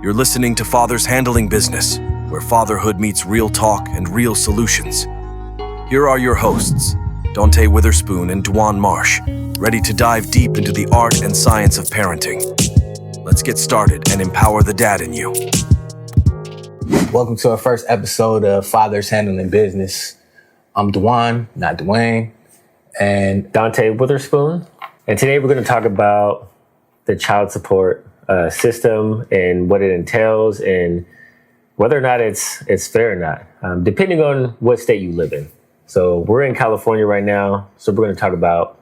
You're listening to Fathers Handling Business, where fatherhood meets real talk and real solutions. Here are your hosts, Donté Witherspoon and Dwyan Marsh, ready to dive deep into the art and science of parenting. Let's get started and empower the dad in you. Welcome to our first episode of Fathers Handling Business. I'm Dwyan, not Dwayne, and Donté Witherspoon. And today we're going to talk about the child support system and what it entails and whether or not it's fair or not, depending on what state you live in. So we're in California right now, so we're going to talk about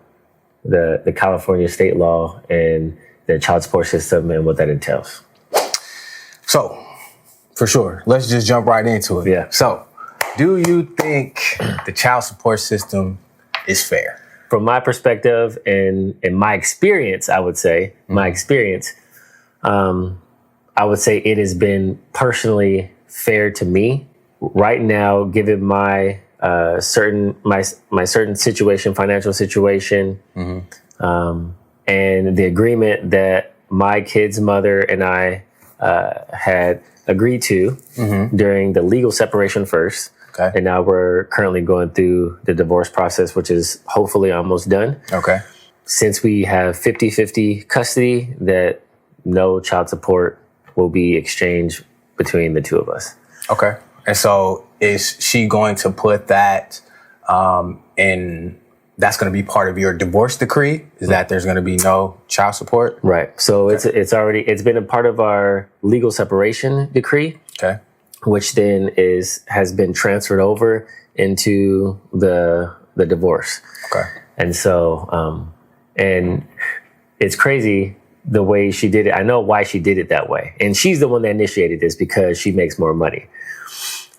the California state law and the child support system and what that entails. So, for sure, let's just jump right into it. Yeah. So, do you think the child support system is fair? From my perspective and in my experience, I would say, I would say it has been personally fair to me right now, given my certain situation, financial situation, and the agreement that my kid's mother and I had agreed to during the legal separation first. Okay. And now we're currently going through the divorce process, which is hopefully almost done. Okay. Since we have 50-50 custody, that no child support will be exchanged between the two of us. Okay. And so is she going to put that in, that's going to be part of your divorce decree? Is that there's going to be no child support? Right. So it's been a part of our legal separation decree. Okay. Which then has been transferred over into the divorce. Okay. And so, and it's crazy the way she did it. I know why she did it that way. And she's the one that initiated this because she makes more money.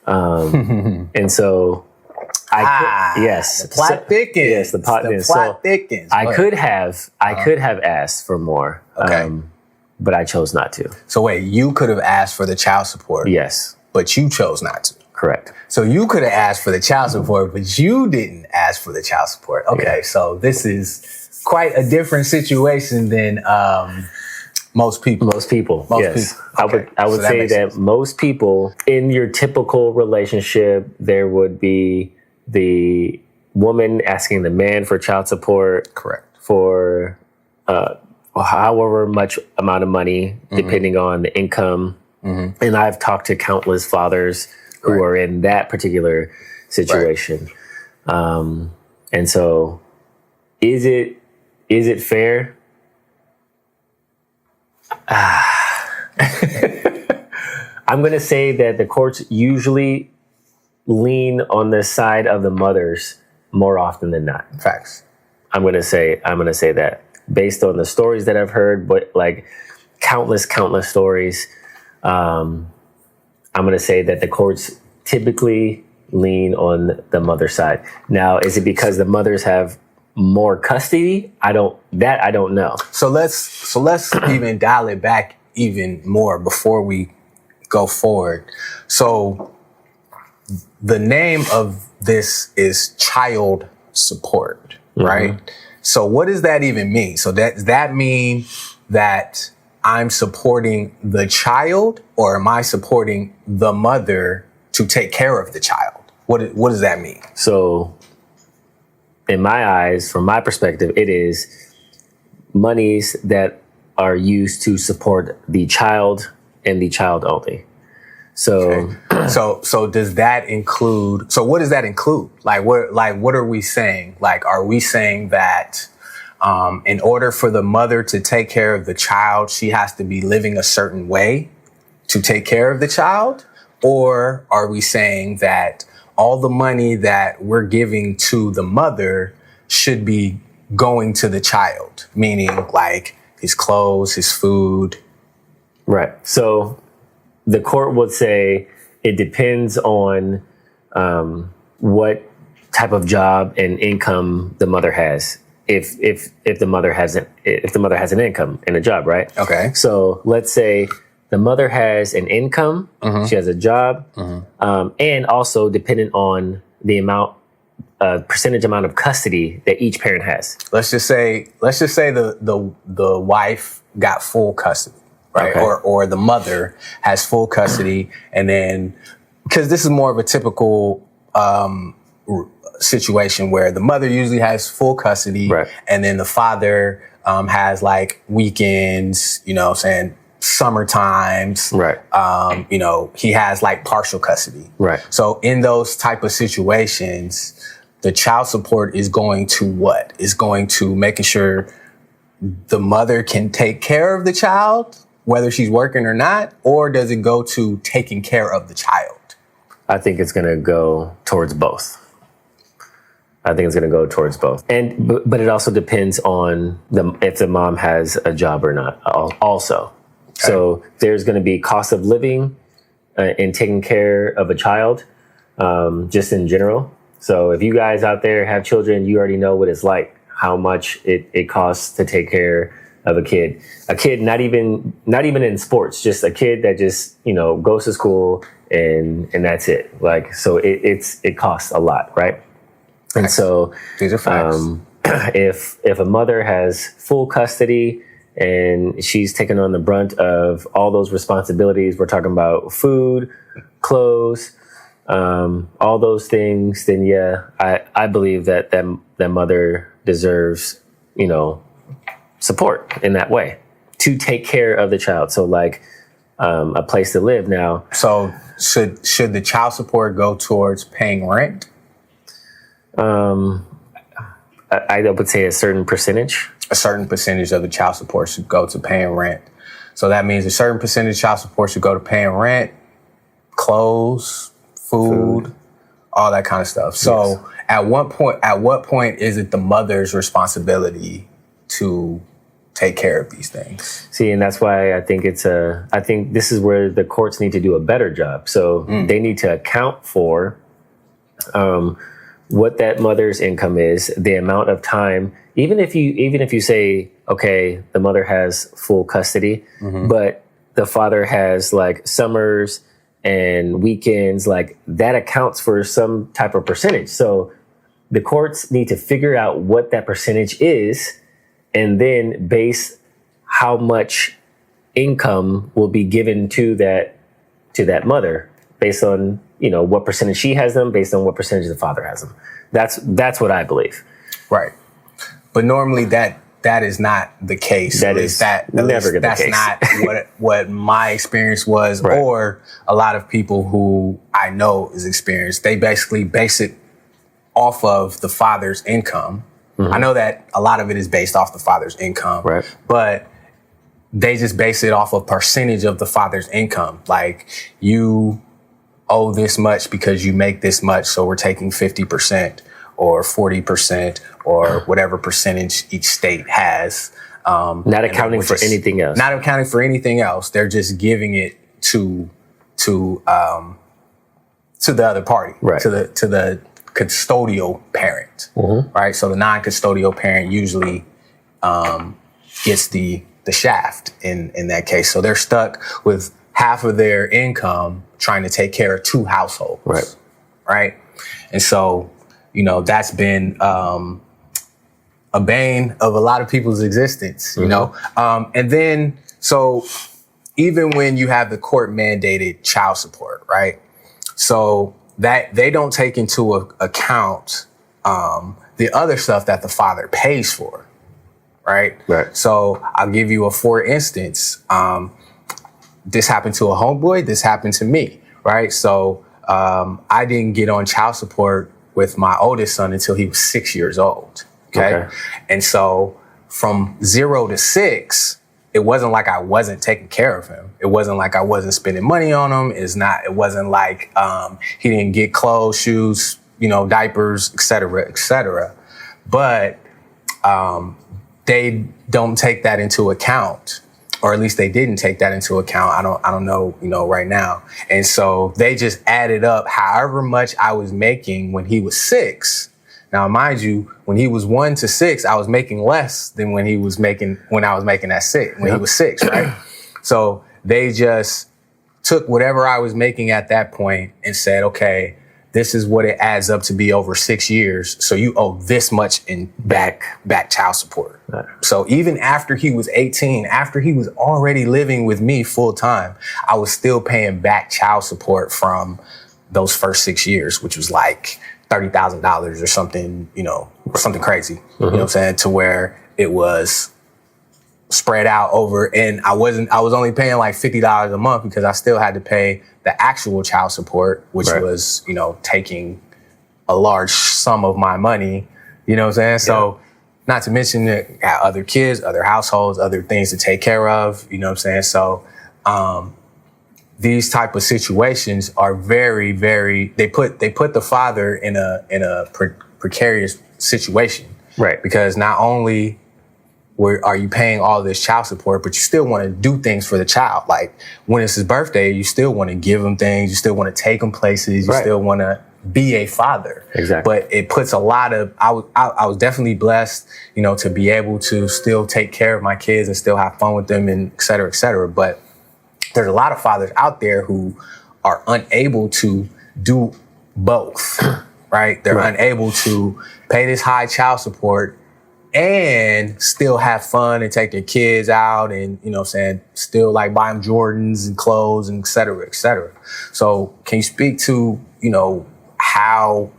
And so yes. The plot thickens. Yes, the plot thickens. I could have asked for more. Okay. But I chose not to. So wait, you could have asked for the child support. Yes. But you chose not to. Correct. So you could have asked for the child support, but you didn't ask for the child support. Okay, yeah. So this is quite a different situation than most people. Most people. Okay. I would say that most people in your typical relationship, there would be the woman asking the man for child support. Correct. For however much amount of money, depending on the income. And I've talked to countless fathers who are in that particular situation. Right. And so is it fair? I'm going to say that the courts usually lean on the side of the mothers more often than not. Facts. I'm going to say that based on the stories that I've heard, but like countless stories, I'm going to say that the courts typically lean on the mother's side. Now, is it because the mothers have more custody? I don't know. So let's even dial it back even more before we go forward. So the name of this is child support, right? So what does that even mean? So does that mean that I'm supporting the child, or am I supporting the mother to take care of the child? What does that mean? So in my eyes, from my perspective, it is monies that are used to support the child and the child only. So, okay. So does that include, so what does that include? Like what are we saying? Like, are we saying that in order for the mother to take care of the child, she has to be living a certain way to take care of the child? Or are we saying that all the money that we're giving to the mother should be going to the child, meaning like his clothes, his food? Right. So the court would say it depends on what type of job and income the mother has. If the mother has an income and a job, right? Okay. So let's say the mother has an income, she has a job, and also dependent on the percentage amount of custody that each parent has. Let's just say the wife got full custody. right? Okay. Or the mother has full custody, and then because this is more of a typical situation where the mother usually has full custody, Right. and then the father has like weekends, you know what I'm saying, summer times, Right. He has like partial custody. Right. So in those type of situations, the child support is going to what? Is going to making sure the mother can take care of the child, whether she's working or not, or does it go to taking care of the child? I think it's going to go towards both. And but it also depends on if the mom has a job or not also. Okay. So there's going to be cost of living in taking care of a child, just in general. So if you guys out there have children, you already know what it's like, how much it costs to take care of a kid, not even in sports, just a kid that just, goes to school and that's it. Like, so it costs a lot. Right. And so these are facts. If a mother has full custody and she's taking on the brunt of all those responsibilities, we're talking about food, clothes, all those things, then yeah, I believe that mother deserves, support in that way to take care of the child. So like a place to live now. So should the child support go towards paying rent? I would say a certain percentage. A certain percentage of the child support should go to paying rent. So that means a certain percentage of child support should go to paying rent, clothes, food, all that kind of stuff. So yes. At what point is it the mother's responsibility to take care of these things? See, and that's why I think I think this is where the courts need to do a better job. So they need to account for what that mother's income is, the amount of time, even if you say, okay, the mother has full custody, but the father has like summers and weekends, like that accounts for some type of percentage. So the courts need to figure out what that percentage is and then base how much income will be given to that mother based on, what percentage she has them, based on what percentage the father has them. That's what I believe. Right. But normally that is not the case. That's not what my experience was, right. Or a lot of people who I know is experienced. They basically base it off of the father's income. I know that a lot of it is based off the father's income, right. But they just base it off a percentage of the father's income. Like, you owe this much because you make this much, so we're taking 50% or 40% or whatever percentage each state has. Not accounting for anything else. Not accounting for anything else. They're just giving it to the other party, right. to the custodial parent, right? So the non-custodial parent usually gets the shaft in that case. So they're stuck with half of their income trying to take care of two households, right? And so, that's been a bane of a lot of people's existence, and then, so even when you have the court mandated child support, right? So that they don't take into account the other stuff that the father pays for, right? Right. So I'll give you for instance, this happened to a homeboy, this happened to me, right? So I didn't get on child support with my oldest son until he was 6 years old, okay? And so from 0 to 6, it wasn't like I wasn't taking care of him. It wasn't like I wasn't spending money on him. It wasn't like he didn't get clothes, shoes, diapers, et cetera. But they don't take that into account, or at least they didn't take that into account. I don't know, right now. And so they just added up however much I was making when he was 6. Now, mind you, when he was 1 to 6, I was making less than when I was making that 6, when he was 6, right? So they just took whatever I was making at that point and said, okay, this is what it adds up to be over 6 years. So you owe this much in back child support. Right. So even after he was 18, after he was already living with me full time, I was still paying back child support from those first 6 years, which was like $30,000 or something, something crazy, you know what I'm saying? To where it was spread out over, and I was only paying like $50 a month because I still had to pay the actual child support, which was, taking a large sum of my money, you know what I'm saying? So not to mention that I got other kids, other households, other things to take care of, you know what I'm saying? So, these type of situations are very, very, they put the father in a precarious situation. Right. Because not only are you paying all this child support, but you still want to do things for the child. Like when it's his birthday, you still want to give him things. You still want to take him places. You still want to be a father. Exactly. But it puts a lot of, I was definitely blessed, to be able to still take care of my kids and still have fun with them and et cetera, et cetera. But there's a lot of fathers out there who are unable to do both, right? They're unable to pay this high child support and still have fun and take their kids out and, still like buy them Jordans and clothes and et cetera, et cetera. So can you speak to, how,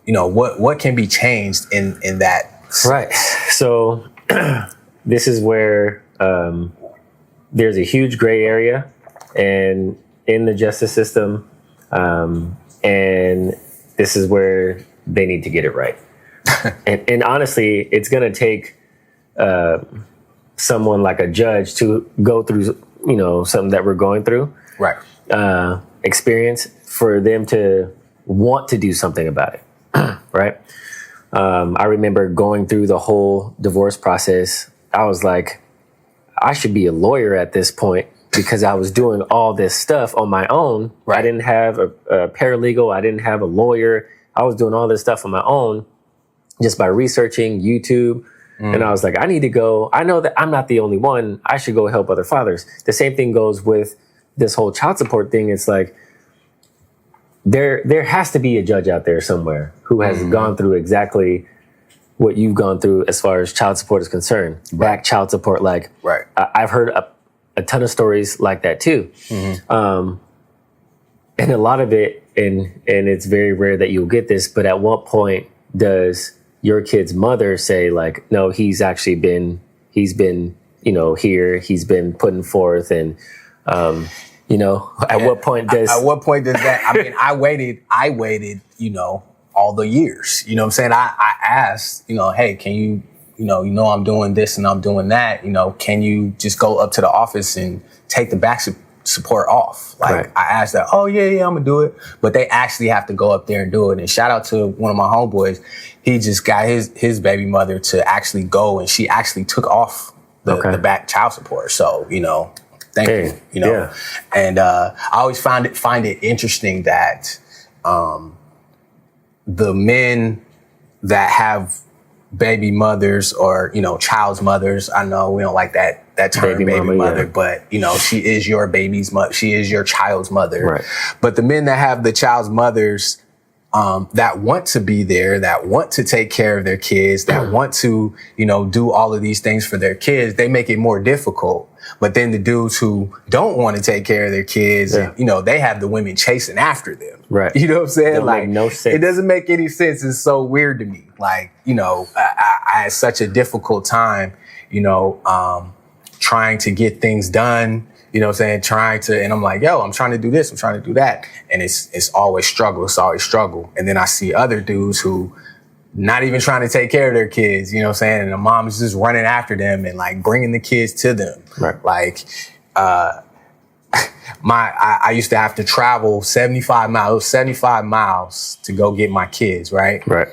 what can be changed in that? Right. So this is where, there's a huge gray area and in the justice system. And this is where they need to get it right. and honestly, it's going to take someone like a judge to go through, something that we're going through. Right. Experience for them to want to do something about it. Right. I remember going through the whole divorce process. I was like, I should be a lawyer at this point because I was doing all this stuff on my own. Right. I didn't have a paralegal. I didn't have a lawyer. I was doing all this stuff on my own just by researching YouTube. And I was like, I need to go. I know that I'm not the only one. I should go help other fathers. The same thing goes with this whole child support thing. It's like there has to be a judge out there somewhere who has gone through exactly what you've gone through as far as child support is concerned. Back child support, like I've heard a ton of stories like that too. And a lot of it, and it's very rare that you'll get this, but at what point does your kid's mother say like, no, he's been here, he's been putting forth, and at what point does that? I mean, I waited, all the years, you know what I'm saying? I asked, hey, can you, I'm doing this and I'm doing that, can you just go up to the office and take the back support off? Like I asked that, oh yeah, I'm gonna do it. But they actually have to go up there and do it. And shout out to one of my homeboys. He just got his baby mother to actually go, and she actually took off the back child support. So, thank you, Yeah. And I always find it interesting that the men that have baby mothers or, child's mothers, I know we don't like that term, baby mother, but, she is your baby's mother. She is your child's mother. Right. But the men that have the child's mothers that want to be there, that want to take care of their kids, that want to, do all of these things for their kids, they make it more difficult. But then the dudes who don't want to take care of their kids, they have the women chasing after them. Right. You know what I'm saying? Don't make no sense. It doesn't make any sense. It's so weird to me. Like, I had such a difficult time, trying to get things done, and I'm like, yo, I'm trying to do this, I'm trying to do that. And it's always struggle. It's always struggle. And then I see other dudes who not even trying to take care of their kids, and the mom is just running after them and like bringing the kids to them. Right. Like, I used to have to travel 75 miles to go get my kids. Right. Right.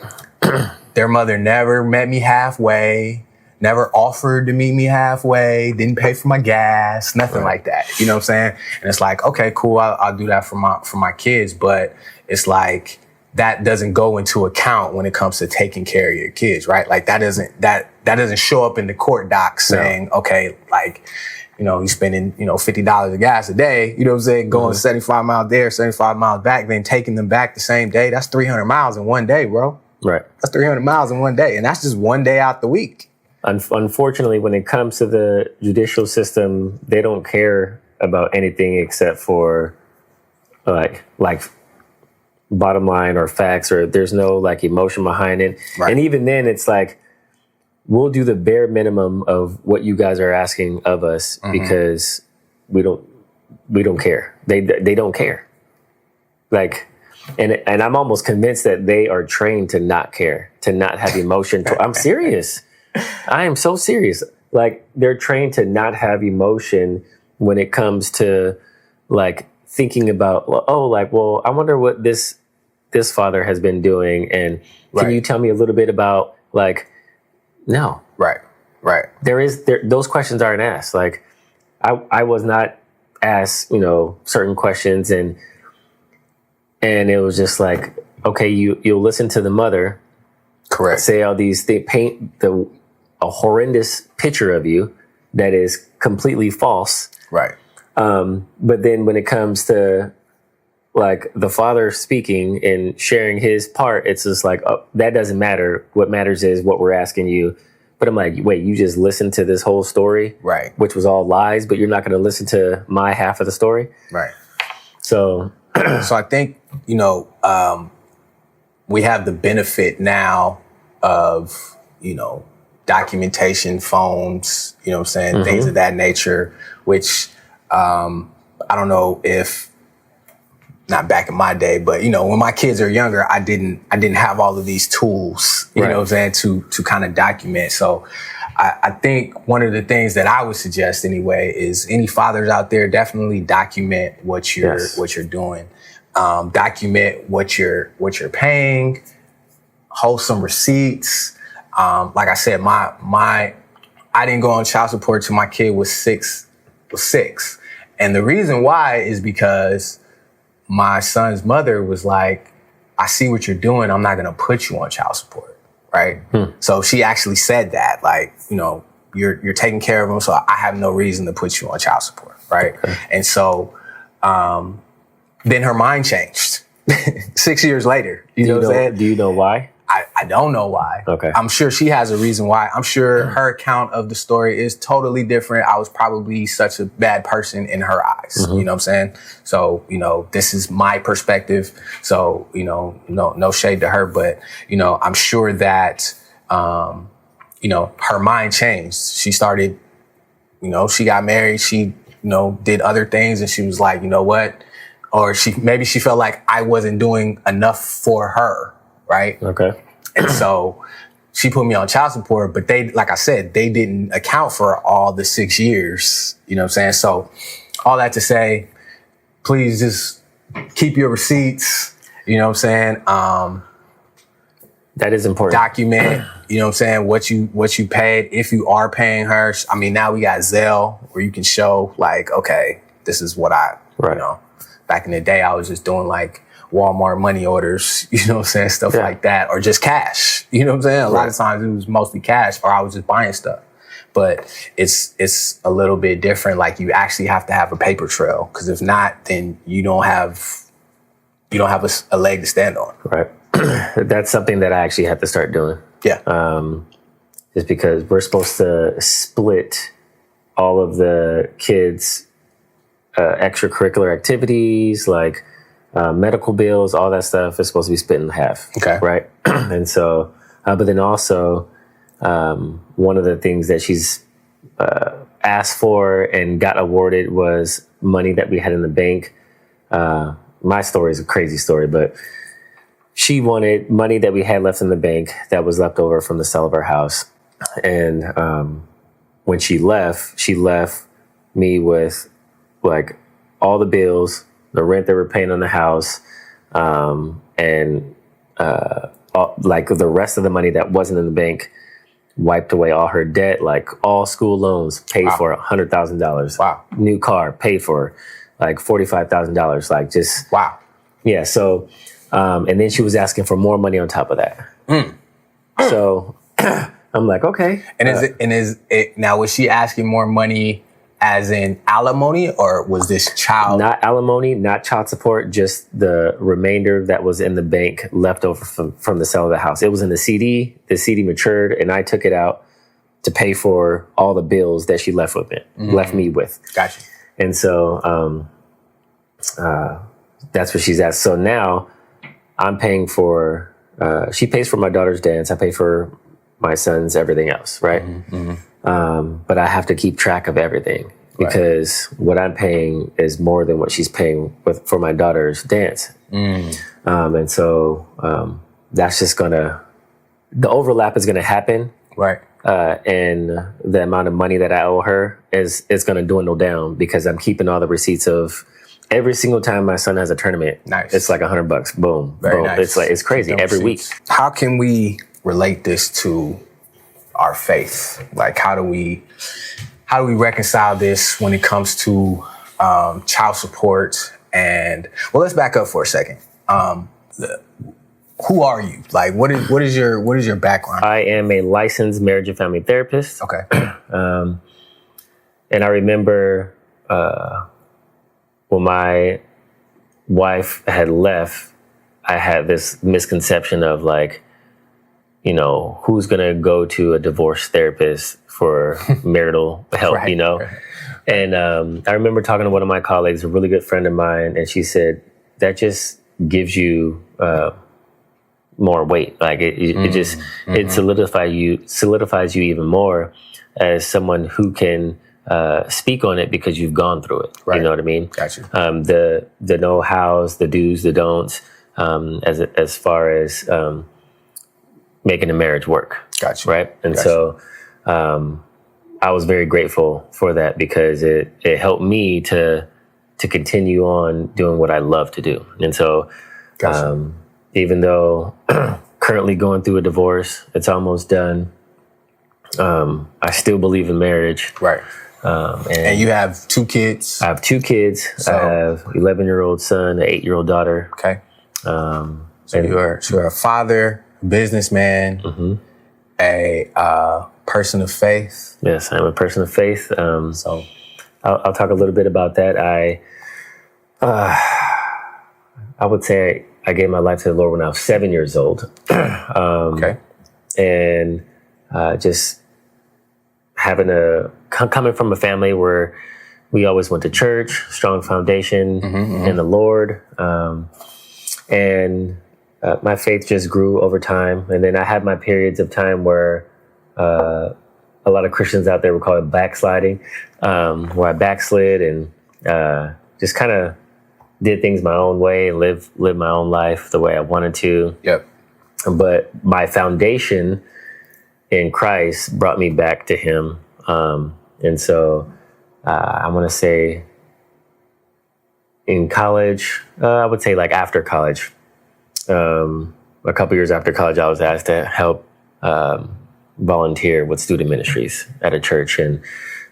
Their mother never met me halfway, never offered to meet me halfway, didn't pay for my gas, nothing like that. You know what I'm saying? And it's like, okay, cool. I'll do that for my kids. But it's like, that doesn't go into account when it comes to taking care of your kids, right? Like that doesn't show up in the court docs saying, okay, like, he's spending, $50 of gas a day, you know what I'm saying, going 75 miles there, 75 miles back, then taking them back the same day. That's 300 miles in one day, bro. Right. That's 300 miles in one day. And that's just one day out the week. Unfortunately, when it comes to the judicial system, they don't care about anything except for like bottom line or facts, or there's no like emotion behind it. Right. And even then it's like, we'll do the bare minimum of what you guys are asking of us because we don't care. They don't care. Like, and I'm almost convinced that they are trained to not care, to not have emotion. I'm serious. I am so serious. Like, they're trained to not have emotion when it comes to like thinking about, well, I wonder what this father has been doing. And can you tell me a little bit about like, no. Right. Those questions aren't asked. Like, I was not asked, certain questions, and it was just like, okay, you'll listen to the mother, correct, say all these, they paint a horrendous picture of you that is completely false. Right. But then when it comes to like the father speaking and sharing his part, it's just like, oh, that doesn't matter. What matters is what we're asking you. But I'm like, wait, you just listened to this whole story, right? Which was all lies, but you're not going to listen to my half of the story, right? So, so I think we have the benefit now of documentation, phones, things of that nature, which I don't know if. Not back in my day, but when my kids are younger, I didn't have all of these tools, you know what I'm saying, to kind of document. So I think one of the things that I would suggest anyway is any fathers out there, definitely document what you're doing. Document what you're paying, hold some receipts. Like I said, I didn't go on child support till my kid was six. And the reason why is because my son's mother was like, I see what you're doing. I'm not going to put you on child support. Right. So she actually said that, like, you're taking care of him. So I have no reason to put you on child support. Right. Okay. And so then her mind changed 6 years later. You know what I'm saying? Do you know why? I don't know why. Okay. I'm sure she has a reason why. I'm sure her account of the story is totally different. I was probably such a bad person in her eyes. You know what I'm saying? So, this is my perspective. So, no shade to her, but, I'm sure that, her mind changed. She started, she got married. She, did other things, and she was like, you know what? Or maybe she felt like I wasn't doing enough for her. Right. Okay. And so she put me on child support, but like I said, they didn't account for all the 6 years. You know what I'm saying? So all that to say, please just keep your receipts. You know what I'm saying? That is important. Document, you know what I'm saying, what you paid, if you are paying her. I mean, now we got Zelle where you can show like, okay, this is what back in the day, I was just doing like Walmart money orders, you know what I'm saying, stuff like that, or just cash, you know what I'm saying? A lot of times it was mostly cash, or I was just buying stuff. But it's a little bit different. Like, you actually have to have a paper trail, because if not, then you don't have a leg to stand on. Right. That's something that I actually have to start doing. Yeah. Just because we're supposed to split all of the kids' extracurricular activities, like medical bills, all that stuff is supposed to be split in half. Okay. Right. And so, but then also, one of the things that she's asked for and got awarded was money that we had in the bank. My story is a crazy story, but she wanted money that we had left in the bank that was left over from the sale of our house. And when she left me with like all the bills, the rent that we're paying on the house, and like the rest of the money that wasn't in the bank, wiped away all her debt, like all school loans paid for $100,000. Wow. New car paid for like $45,000. Like just, wow. Yeah. So, and then she was asking for more money on top of that. So I'm like, okay. And is it now, was she asking more money as in alimony, or was this child? Not alimony, not child support, just the remainder that was in the bank left over from the sale of the house. It was in the CD. The CD matured, and I took it out to pay for all the bills that she left me with. Gotcha. And so that's what she's at. So now I'm paying for, she pays for my daughter's dance. I pay for my son's everything else, right? But I have to keep track of everything because what I'm paying is more than what she's paying for my daughter's dance. And so that's just the overlap is gonna happen. Right. And the amount of money that I owe her is going to dwindle down because I'm keeping all the receipts of every single time my son has a tournament. Nice. It's like $100. Boom. Very boom. nice. It's crazy every week. How can we relate this to our faith? Like, how do we reconcile this when it comes to child support? And well, let's back up for a second. Who are you? Like, what is your background? I am a licensed marriage and family therapist. Okay. And I remember when my wife had left, I had this misconception of like, you know, who's going to go to a divorce therapist for marital help, Right. you know? And I remember talking to one of my colleagues, a really good friend of mine, and she said, that just gives you more weight. Like it just, it solidifies you even more as someone who can speak on it because you've gone through it. Right. You know what I mean? Gotcha. The know-hows, the do's, the don'ts, as far as making a marriage work. Gotcha. Right. And Gotcha. so I was very grateful for that because it helped me to continue on doing what I love to do. And so, Gotcha. Even though currently going through a divorce, it's almost done. I still believe in marriage. Right. And you have 2 kids. I have 2 kids. So, I have 11-year-old son, an 8-year-old daughter. Okay. So you're a father, businessman, a person of faith. Yes, I'm a person of faith. So I'll talk a little bit about that. I would say I gave my life to the Lord when I was 7 years old. Okay. And just coming from a family where we always went to church, strong foundation in the Lord. And my faith just grew over time. And then I had my periods of time where a lot of Christians out there would call it backsliding, where I backslid and just kind of did things my own way and live my own life the way I wanted to. Yep. But my foundation in Christ brought me back to him. And so I want to say in college, I would say like after college, a couple years after college, I was asked to help volunteer with student ministries at a church. And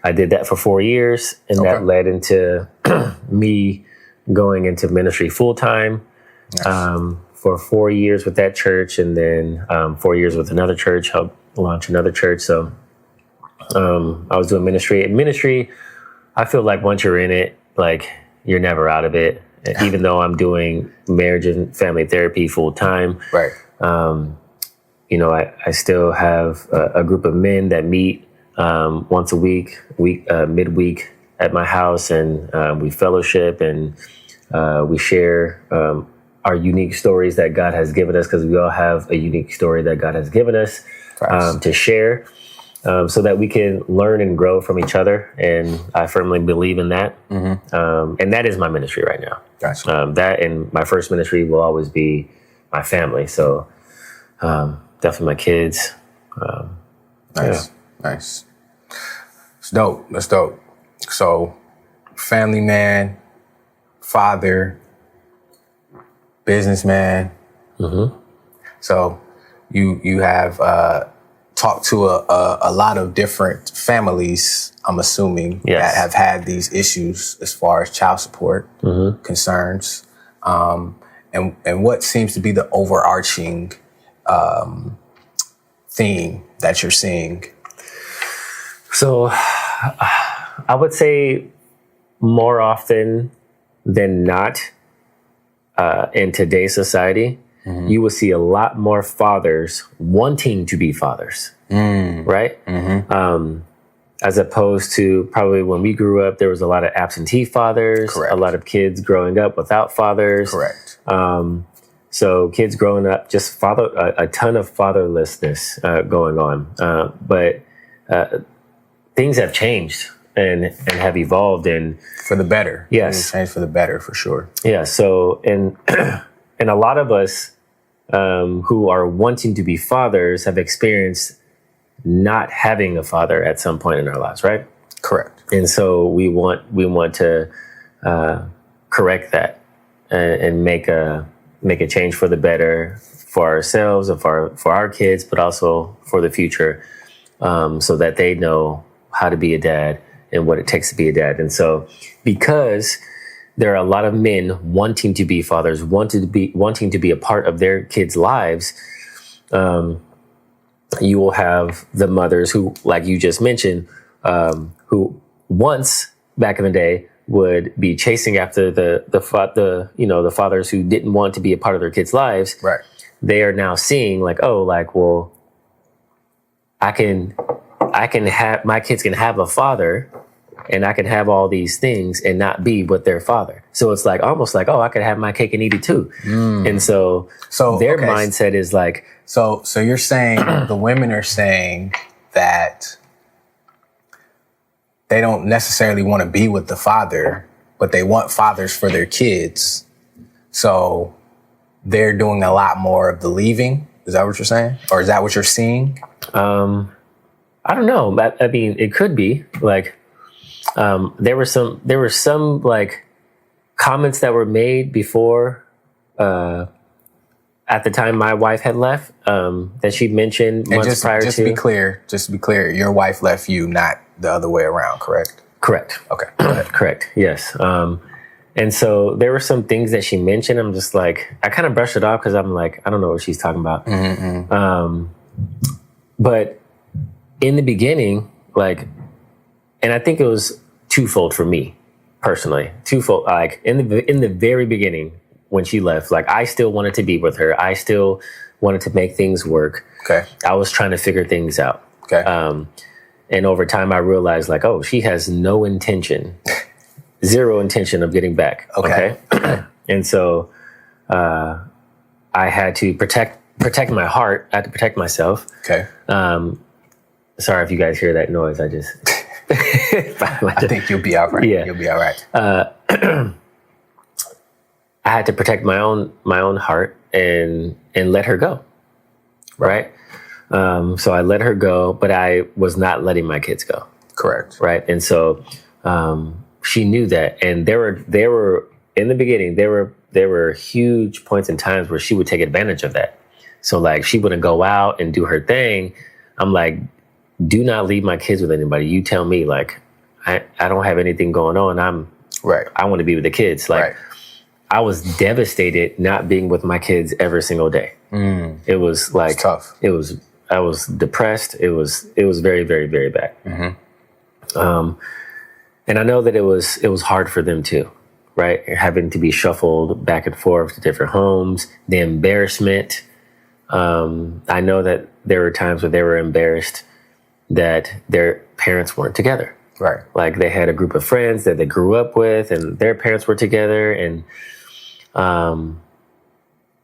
I did that for 4 years. And that led into me going into ministry full time. Nice. For 4 years with that church, and then 4 years with another church, helped launch another church. So I was doing ministry. And ministry, I feel like once you're in it, like you're never out of it. Even though I'm doing marriage and family therapy full time, right? You know, I still have a group of men that meet once a week, midweek at my house, and we fellowship and we share our unique stories that God has given us, because we all have a unique story that God has given us to share, so that we can learn and grow from each other. And I firmly believe in that. And that is my ministry right now. Gotcha. That and my first ministry will always be my family. So definitely my kids. Nice. Nice. It's dope. That's dope. So family man, father, businessman. So you have talked to a lot of different families, I'm assuming, that have had these issues as far as child support concerns. And what seems to be the overarching theme that you're seeing? So I would say more often than not, in today's society, you will see a lot more fathers wanting to be fathers, right? As opposed to probably when we grew up, there was a lot of absentee fathers, Correct. a lot of kids growing up without fathers. Correct. So kids growing up, just a ton of fatherlessness going on. But things have changed and have evolved, and For the better. Yes. Change for the better, for sure. yeah. So and and a lot of us who are wanting to be fathers have experienced not having a father at some point in our lives, right? Correct. And so we want to correct that and make a change for the better for ourselves and for our kids, but also for the future, so that they know how to be a dad and what it takes to be a dad. And so because there are a lot of men wanting to be fathers, wanting to be a part of their kids' lives, you will have the mothers who, like you just mentioned, who once back in the day would be chasing after the fathers who didn't want to be a part of their kids' lives. Right. They are now seeing like, oh, like, well, I can have, my kids can have a father and I can have all these things and not be with their father. So it's like almost like, oh, I could have my cake and eat it too. And so their mindset is like, So you're saying the women are saying that they don't necessarily want to be with the father, but they want fathers for their kids. So they're doing a lot more of the leaving. Is that what you're saying? Or is that what you're seeing? I don't know. I mean, it could be like, there were some like comments that were made before, at the time my wife had left, that she mentioned months prior to. Just to be clear, your wife left you, not the other way around, correct? Correct. Okay. Go ahead. Correct. Yes. And so there were some things that she mentioned. I'm just like, I kind of brushed it off because I'm like, I don't know what she's talking about. But in the beginning, like, and I think it was twofold for me personally. Twofold. Like in the very beginning when she left, like I still wanted to be with her. I still wanted to make things work. Okay. I was trying to figure things out. Okay. And over time, I realized like, oh, she has no intention, zero intention of getting back. Okay. And so I had to protect my heart. I had to protect myself. Okay. Sorry if you guys hear that noise. I just. I think you'll be all right. Yeah. You'll be all right. I had to protect my own heart and let her go. Right. So I let her go, but I was not letting my kids go. Correct. Right. And so she knew that. And there were in the beginning, there were huge points and times where she would take advantage of that. So like she wouldn't go out and do her thing. I'm like, do not leave my kids with anybody. You tell me, like, I don't have anything going on. I want to be with the kids. Like, I was devastated not being with my kids every single day. It was like, it's tough. I was depressed. It was very, very, very bad. And I know that it was hard for them too, right? Having to be shuffled back and forth to different homes, the embarrassment. I know that there were times where they were embarrassed that their parents weren't together. Right. Like they had a group of friends that they grew up with and their parents were together, and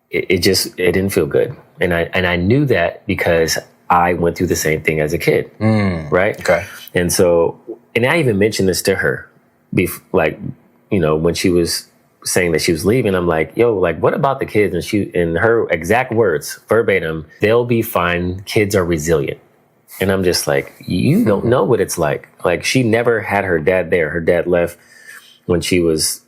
it didn't feel good. And I knew that because I went through the same thing as a kid. Right. Okay. And so, and I even mentioned this to her when she was saying that she was leaving. I'm like, yo, like, what about the kids? And she, in her exact words, verbatim, they'll be fine. Kids are resilient. And I'm just like, you don't know what it's like. Like, she never had her dad there. Her dad left when she was,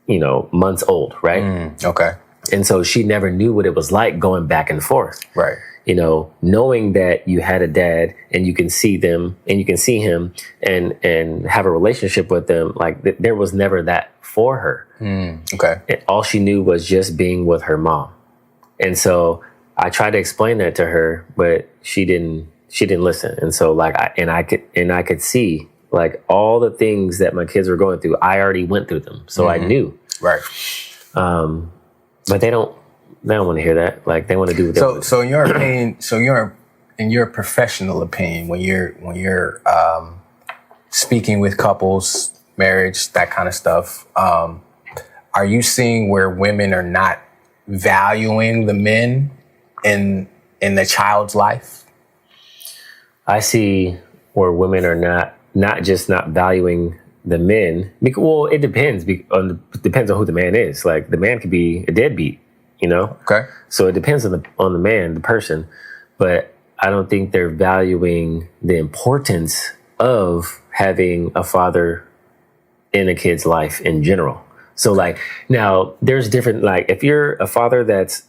months old, right? Okay. And so she never knew what it was like going back and forth. Right. Knowing that you had a dad and you can see them and you can see him and have a relationship with them, like there was never that for her. Okay. And all she knew was just being with her mom. And so I tried to explain that to her, but she didn't listen. And so like, I could see Like all the things that my kids were going through, I already went through them. So I knew. Right. But they don't want to hear that. Like they want to do what they want. So in your opinion, in your professional opinion, when you're speaking with couples, marriage, that kind of stuff, are you seeing where women are not valuing the men in the child's life? I see where women are not just not valuing the men. Well, it depends on who the man is. Like the man could be a deadbeat, you know? Okay. So it depends on the man, the person. But I don't think they're valuing the importance of having a father in a kid's life in general. So like now there's different, like if you're a father that's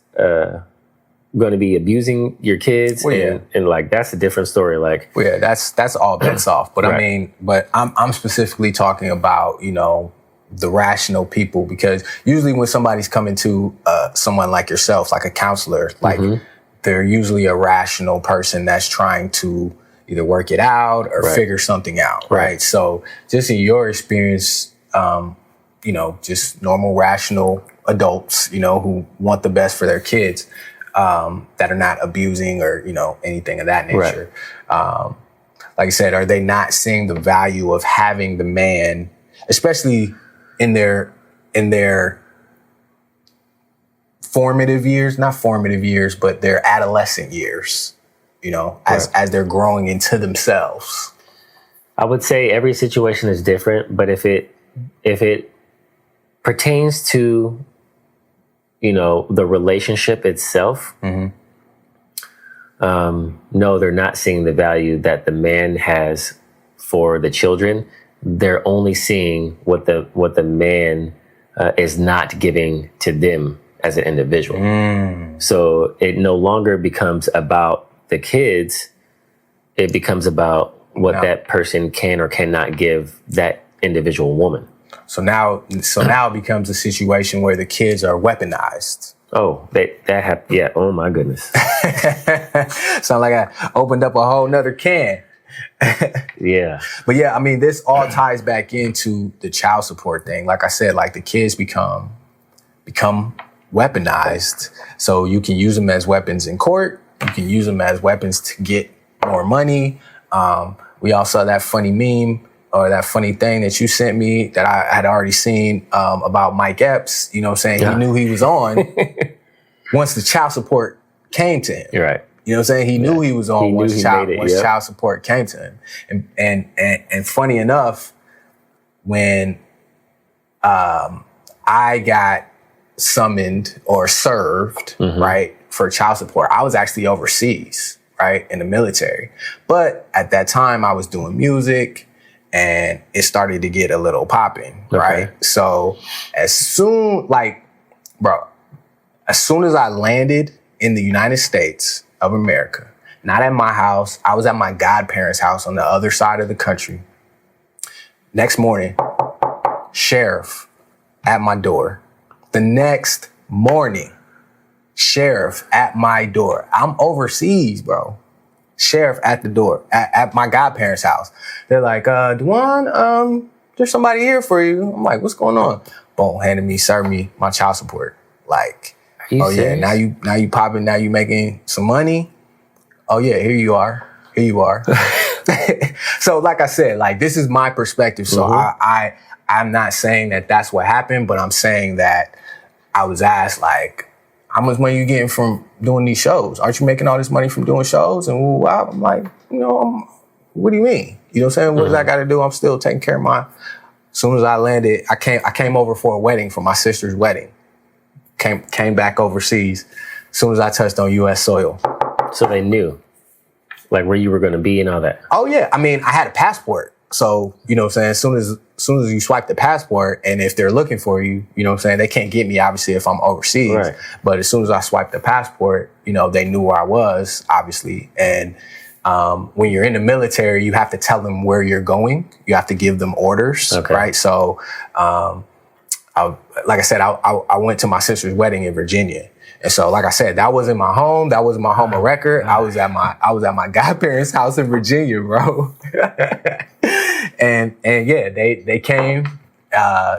going to be abusing your kids and like that's a different story. Like that's all bets off. But right. I'm specifically talking about, the rational people, because usually when somebody's coming to someone like yourself, like a counselor, like they're usually a rational person that's trying to either work it out or figure something out. Right. So just in your experience, just normal, rational adults, who want the best for their kids, that are not abusing or, anything of that nature. Right. Like I said, are they not seeing the value of having the man, especially in their formative years, not formative years, but their adolescent years, as they're growing into themselves? I would say every situation is different, but if it pertains to, the relationship itself, no, they're not seeing the value that the man has for the children. They're only seeing what the man is not giving to them as an individual. So it no longer becomes about the kids. It becomes about what that person can or cannot give that individual woman. So now it becomes a situation where the kids are weaponized. Oh, that happened. Yeah. Oh my goodness. Sound like I opened up a whole nother can. Yeah. But yeah, I mean, this all ties back into the child support thing. Like I said, like the kids become weaponized. So you can use them as weapons in court. You can use them as weapons to get more money. We all saw that funny meme or that funny thing that you sent me that I had already seen about Mike Epps, saying he knew he was on once the child support came to him. You're right. You know what I'm saying? He knew he was on once child support came to him. And funny enough, when I got summoned or served, right, for child support, I was actually overseas, right, in the military. But at that time, I was doing music and it started to get a little popping, right? So as soon as I landed in the United States of America, not at my house, I was at my godparents' house on the other side of the country. Next morning, sheriff at my door. The next morning, sheriff at my door. I'm overseas, bro. Sheriff at the door, at my godparents' house. They're like, Dwyan, there's somebody here for you. I'm like, what's going on? Boom, served me my child support. Like, oh yeah, now you popping, now you making some money. Oh yeah, here you are. So like I said, like this is my perspective. So I'm not saying that that's what happened, but I'm saying that I was asked like, how much money you getting from doing these shows? Aren't you making all this money from doing shows? And wow, I'm like, what do you mean? You know what I'm saying? What does I got to do? I'm still taking care of as soon as I landed, I came over for a wedding, for my sister's wedding. Came back overseas as soon as I touched on U.S. soil. So they knew, like, where you were going to be and all that. Oh yeah, I mean, I had a passport, so you know what I'm saying. As soon as you swipe the passport, and if they're looking for you, you know what I'm saying, they can't get me obviously if I'm overseas. Right. But as soon as I swiped the passport, they knew where I was, obviously. And when you're in the military, you have to tell them where you're going. You have to give them orders, right? So. Like I said, I went to my sister's wedding in Virginia. And so, like I said, that wasn't my home. That wasn't my home of record. I was at my godparents' house in Virginia, bro. and yeah, they came.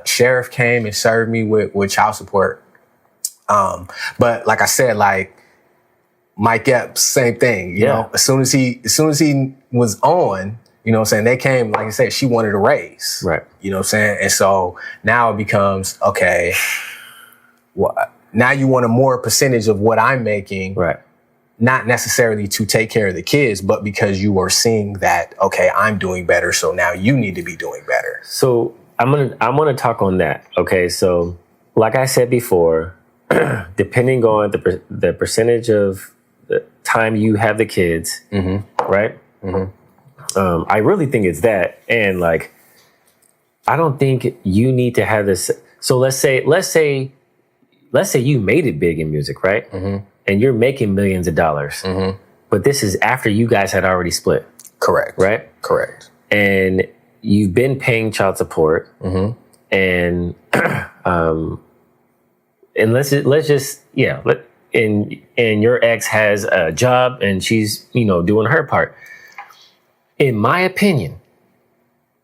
Sheriff came and served me with child support. But like I said, like Mike Epps, same thing. You know, as soon as he was on, you know what I'm saying, they came, like I said, she wanted a raise. Right. You know what I'm saying? And so now it becomes, okay, now you want a more percentage of what I'm making. Right. Not necessarily to take care of the kids, but because you are seeing that, okay, I'm doing better, so now you need to be doing better. So I'm gonna talk on that. Okay, so like I said before, depending on the percentage of the time you have the kids, right? I really think it's that, and like, I don't think you need to have this. So let's say you made it big in music, right? And you're making millions of dollars, but this is after you guys had already split. Correct. Right? Correct. And you've been paying child support, and let's just and your ex has a job and she's doing her part. In my opinion,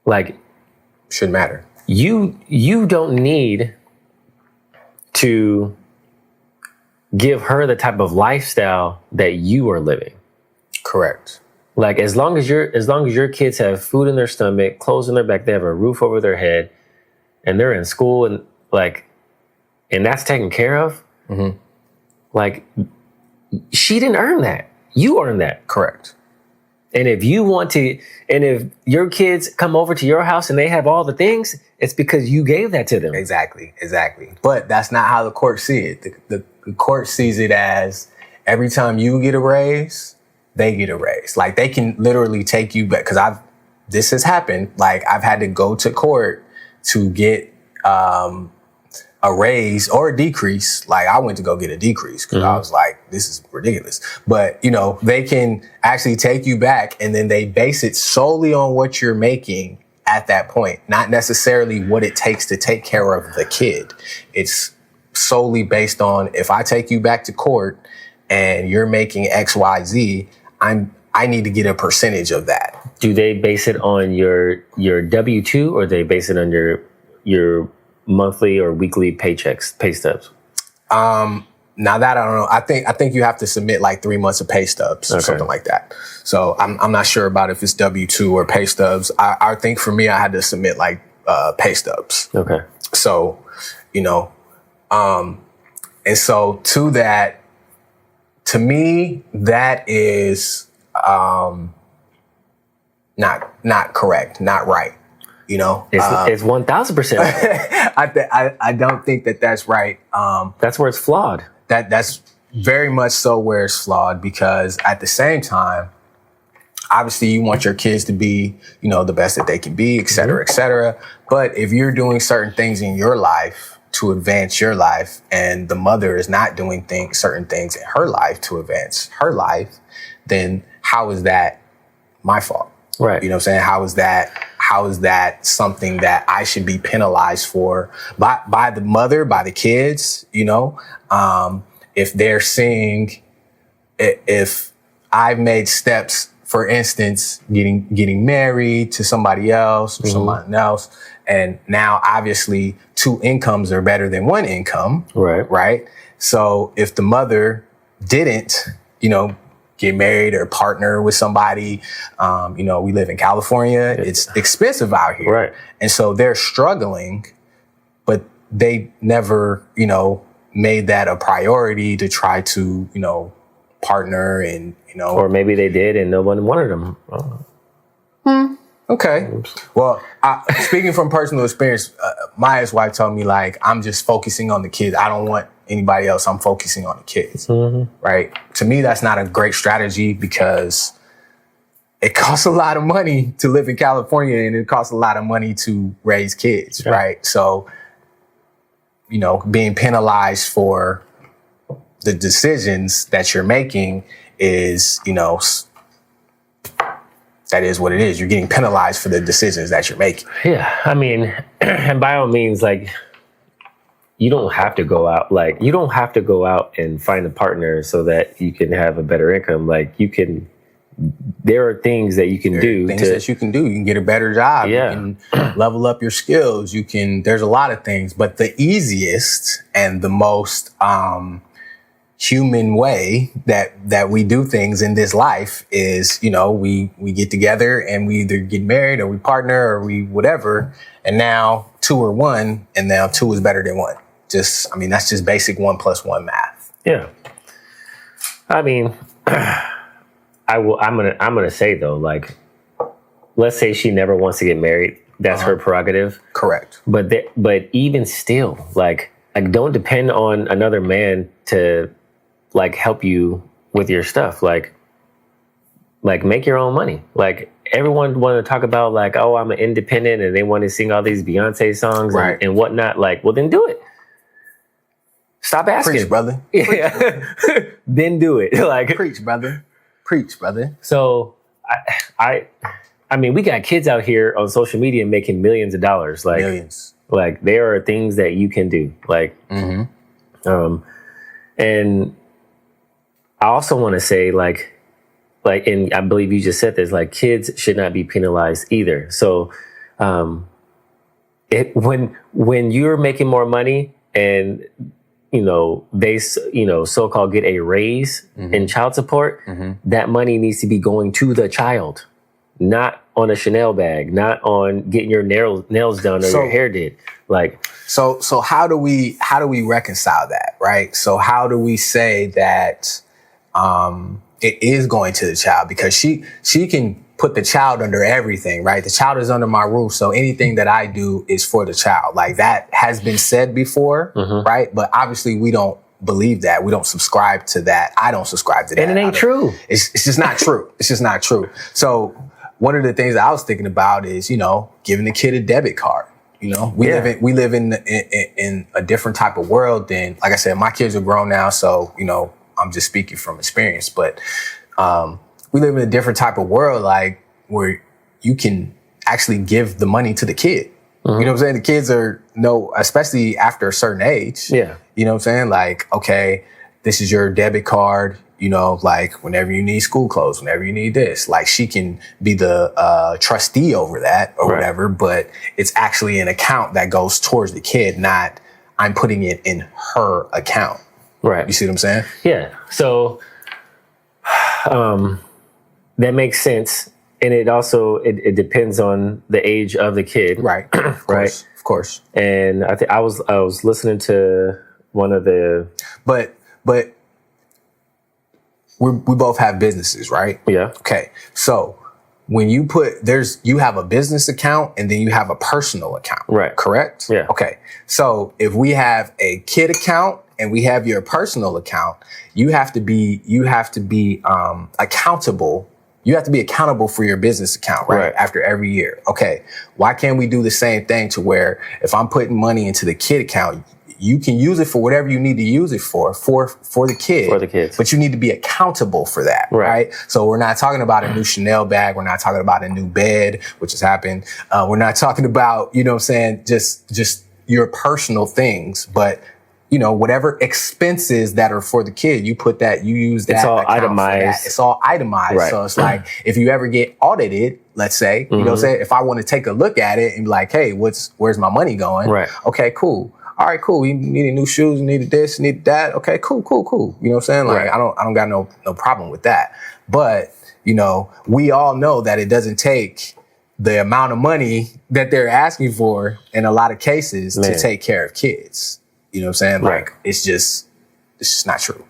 like, shouldn't matter. You don't need to give her the type of lifestyle that you are living. Correct. Like, as long as your kids have food in their stomach, clothes in their back, they have a roof over their head, and they're in school, and that's taken care of. Like, she didn't earn that. You earned that. Correct. And if your kids come over to your house and they have all the things, it's because you gave that to them. Exactly. But that's not how the court see it. The court sees it as every time you get a raise, they get a raise. Like, they can literally take you back. Because this has happened. Like, I've had to go to court to get a raise or a decrease. Like, I went to go get a decrease because I was like, this is ridiculous. But, they can actually take you back, and then they base it solely on what you're making at that point, not necessarily what it takes to take care of the kid. It's solely based on, if I take you back to court and you're making X, Y, Z, I need to get a percentage of that. Do they base it on your W-2, or they base it on your monthly or weekly pay stubs? Now that I don't know. I think you have to submit like 3 months of pay stubs or something like that. So I'm not sure about if it's W-2 or pay stubs. I think for me, I had to submit like pay stubs. Okay. So, and so to me, that is not correct, not right. It's 1,000%. I don't think that's right. That's where it's flawed. That's very much so where it's flawed, because at the same time, obviously you want your kids to be, the best that they can be, et cetera, et cetera. But if you're doing certain things in your life to advance your life, and the mother is not doing certain things in her life to advance her life, then how is that my fault? Right. You know what I'm saying? How is that something that I should be penalized for by the mother, by the kids? If they're seeing, if I've made steps, for instance, getting married to somebody else or someone else, and now obviously 2 incomes are better than 1 income. Right. So if the mother didn't, get married or partner with somebody, we live in California. It's expensive out here. Right. And so they're struggling, but they never, made that a priority to try to, partner and, Or maybe they did and no one wanted them. Okay. Well, speaking from personal experience, my ex-wife told me, like, I'm just focusing on the kids. I don't want anybody else. I'm focusing on the kids. Right. To me, that's not a great strategy, because it costs a lot of money to live in California, and it costs a lot of money to raise kids. Yeah. Right. So, being penalized for the decisions that you're making is, that is what it is. You're getting penalized for the decisions that you're making. Yeah. I mean, and by all means, like, you don't have to go out and find a partner so that you can have a better income. Like, you can there are things that you can do. Things that you can do. You can get a better job. Yeah. You can level up your skills. There's a lot of things, but the easiest and the most human way that we do things in this life is, we get together and we either get married or we partner or we whatever. And now 2 are 1 and now 2 is better than 1. That's just basic 1 + 1 math. Yeah. I mean, I'm gonna say though, like, let's say she never wants to get married. That's her prerogative. Correct. But even still, like don't depend on another man to like help you with your stuff. Like make your own money. Like everyone want to talk about like, oh, I'm an independent, and they want to sing all these Beyonce songs and whatnot. Like, well, then do it. Stop asking. Preach, brother. Yeah. Then do it. Like preach, brother. Preach, brother. So I mean, we got kids out here on social media making millions of dollars. Like millions. Like there are things that you can do. Like, and I also want to say like, and I believe you just said this, like kids should not be penalized either. So, when you're making more money and they, so-called get a raise in child support, that money needs to be going to the child, not on a Chanel bag, not on getting your nails done or your hair did. Like, so how do we reconcile that? Right. So how do we say that, it is going to the child, because she can put the child under everything, right? The child is under my roof. So anything that I do is for the child. Like that has been said before, right? But obviously we don't believe that. We don't subscribe to that. I don't subscribe to that. And it ain't true. It's just not true. It's just not true. So one of the things that I was thinking about is, giving the kid a debit card. We live in a different type of world than, like I said, my kids are grown now. So, I'm just speaking from experience, but, we live in a different type of world, like where you can actually give the money to the kid. You know what I'm saying? The kids especially after a certain age. Yeah. You know what I'm saying? Like, okay, this is your debit card, like whenever you need school clothes, whenever you need this, like she can be the trustee over that or whatever, but it's actually an account that goes towards the kid, not I'm putting it in her account. Right. You see what I'm saying? Yeah. So, that makes sense. And it also, it depends on the age of the kid. Right. Of course. And I think I was listening to one of the, but we both have businesses, right? Yeah. Okay. So when you you have a business account and then you have a personal account. Right. Correct? Yeah. Okay. So if we have a kid account and we have your personal account, you have to be accountable. You have to be accountable for your business account, right? After every year. Okay. Why can't we do the same thing to where if I'm putting money into the kid account, you can use it for whatever you need to use it for the kid. For the kids. But you need to be accountable for that, right? So we're not talking about a new Chanel bag. We're not talking about a new bed, which has happened. We're not talking about, just your personal things, but whatever expenses that are for the kid, you use that. It's all itemized. It's all itemized. Right. So it's like, if you ever get audited, let's say, if I want to take a look at it and be like, hey, where's my money going? Right. Okay, cool. All right, cool. You needed new shoes, you needed this, you needed that. Okay, cool. You know what I'm saying? Like, I don't got no problem with that. But, we all know that it doesn't take the amount of money that they're asking for in a lot of cases to take care of kids. You know what I'm saying? Like, it's just not true.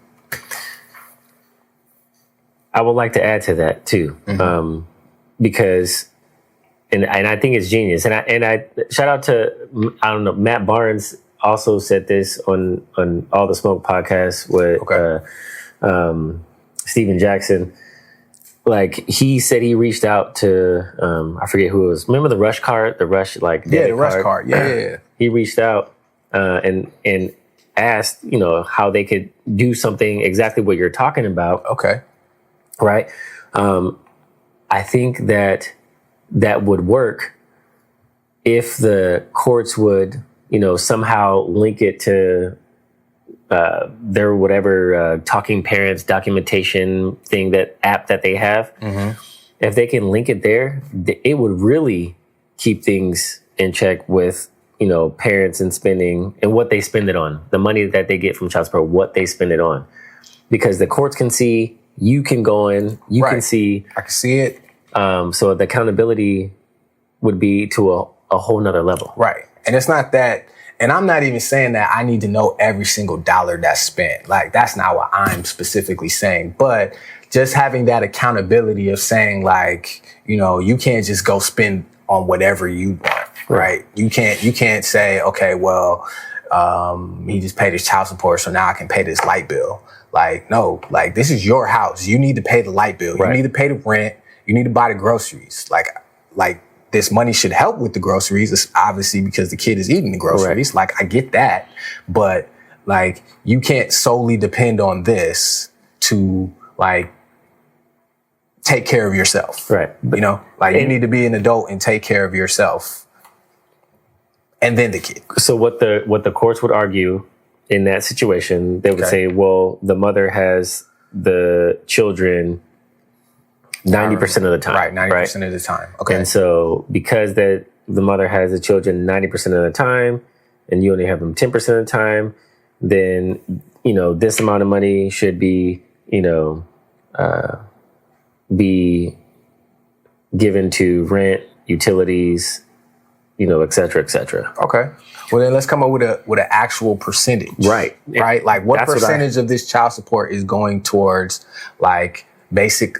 I would like to add to that too, because, and I think it's genius. And I shout out to, Matt Barnes also said this on All the Smoke podcast with Steven Jackson. Like, he said he reached out to, I forget who it was. Remember the Rush card? The Rush, like, the Rush card. Yeah. He reached out and asked, how they could do something exactly what you're talking about. Okay. Right. I think that would work if the courts would, somehow link it to their whatever talking parents documentation thing, that app that they have, if they can link it there, it would really keep things in check with, parents and spending and what they spend it on, the money that they get from child support, what they spend it on, because the courts can see, you can go in, you can see, I can see it. So the accountability would be to a whole nother level. Right. And it's not that, and I'm not even saying that I need to know every single dollar that's spent. Like, that's not what I'm specifically saying. But just having that accountability of saying, like, you can't just go spend on whatever you want, right? You can't say, okay, well, he just paid his child support, so now I can pay this light bill. Like, no, like, this is your house. You need to pay the light bill. You need to pay the rent. You need to buy the groceries. Like this money should help with the groceries. It's obviously because the kid is eating the groceries. Like, I get that. But, like, you can't solely depend on this to, like, take care of yourself. Right. You need to be an adult and take care of yourself. And then the kid. So what the courts would argue in that situation, they would say, well, the mother has the children 90% of the time. Right, 90% of the time. Okay. And so because the mother has the children 90% of the time and you only have them 10% of the time, then, this amount of money should be, be given to rent, utilities, et cetera, et cetera. Okay. Well, then let's come up with an actual percentage. Right. Right. Like, what percentage of this child support is going towards, like, basic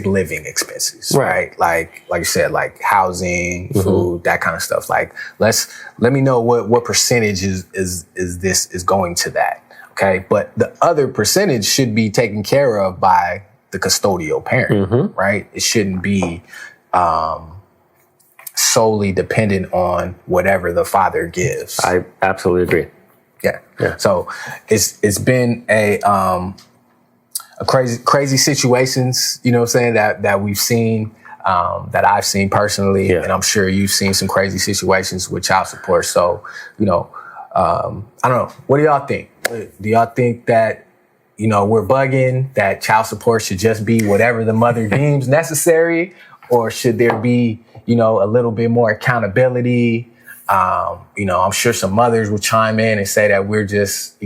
living expenses, right? Like you said, like housing, food, that kind of stuff. Like, let me know what percentage is going to that. Okay. But the other percentage should be taken care of by the custodial parent, right? It shouldn't be, solely dependent on whatever the father gives. I absolutely agree. Yeah. So it's been a crazy situations, that we've seen, that I've seen personally, and I'm sure you've seen some crazy situations with child support. So, I don't know. What do y'all think? Do y'all think that, we're bugging, that child support should just be whatever the mother deems necessary, or should there be, a little bit more accountability? I'm sure some mothers will chime in and say that we're just,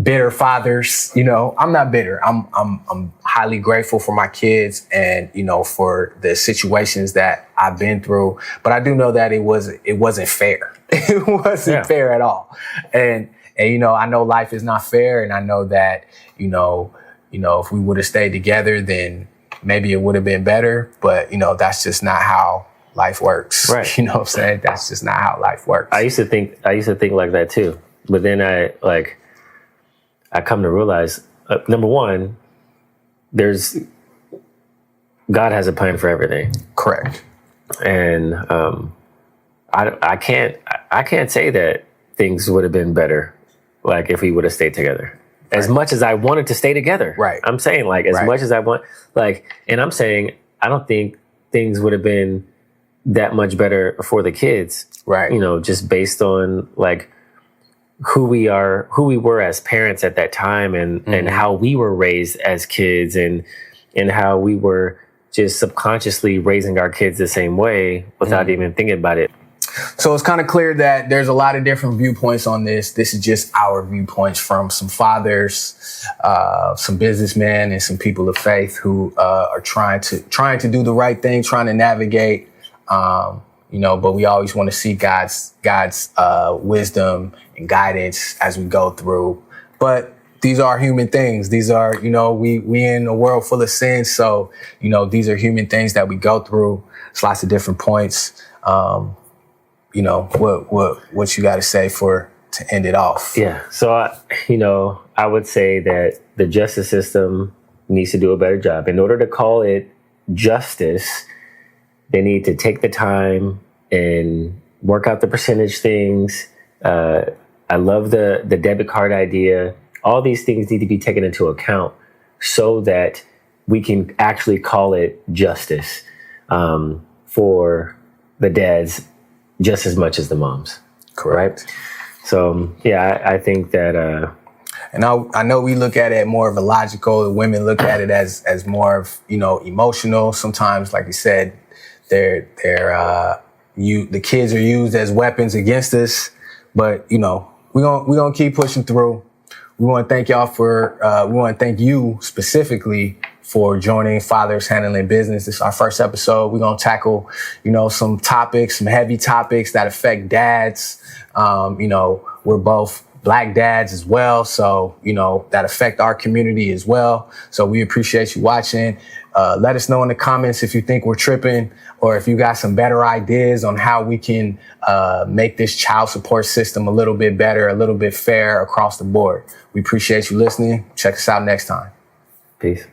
bitter fathers. I'm not bitter. I'm highly grateful for my kids and, for the situations that I've been through. But I do know that it wasn't fair. It wasn't fair at all. And I know life is not fair. And I know that, if we would have stayed together, then maybe it would have been better. But, that's just not how life works. Right. You know what I'm saying? That's just not how life works. I used to think like that too. But then I come to realize, number one, God has a plan for everything. Correct. And I can't say that things would have been better, like, if we would have stayed together. As much as I wanted to stay together. Right. I'm saying, like, as much as I want, like, and I'm saying, I don't think things would have been that much better for the kids. Right. Just based on, like, who we were as parents at that time, and how we were raised as kids, and how we were just subconsciously raising our kids the same way without even thinking about it. So it's kind of clear that there's a lot of different viewpoints on this. This is just our viewpoints from some fathers, some businessmen, and some people of faith who are trying to do the right thing, trying to navigate. But we always want to see God's wisdom and guidance as we go through. But these are human things. These are, we in a world full of sin. So, these are human things that we go through. It's lots of different points. What you got to say to end it off? Yeah. So, I would say that the justice system needs to do a better job. In order to call it justice, they need to take the time and work out the percentage things. I love the debit card idea. All these things need to be taken into account so that we can actually call it justice for the dads just as much as the moms. Correct. Right? So yeah, I think that. And I know we look at it more of a logical. Women look at it as more of, emotional. Sometimes, like you said, the kids are used as weapons against us. But we're gonna keep pushing through. We want to thank y'all we want to thank you specifically for joining Fathers Handling Business. This is our first episode. We're gonna tackle, some heavy topics that affect dads. We're both Black dads as well. So, that affect our community as well. So we appreciate you watching. Let us know in the comments if you think we're tripping or if you got some better ideas on how we can make this child support system a little bit better, a little bit fair across the board. We appreciate you listening. Check us out next time. Peace.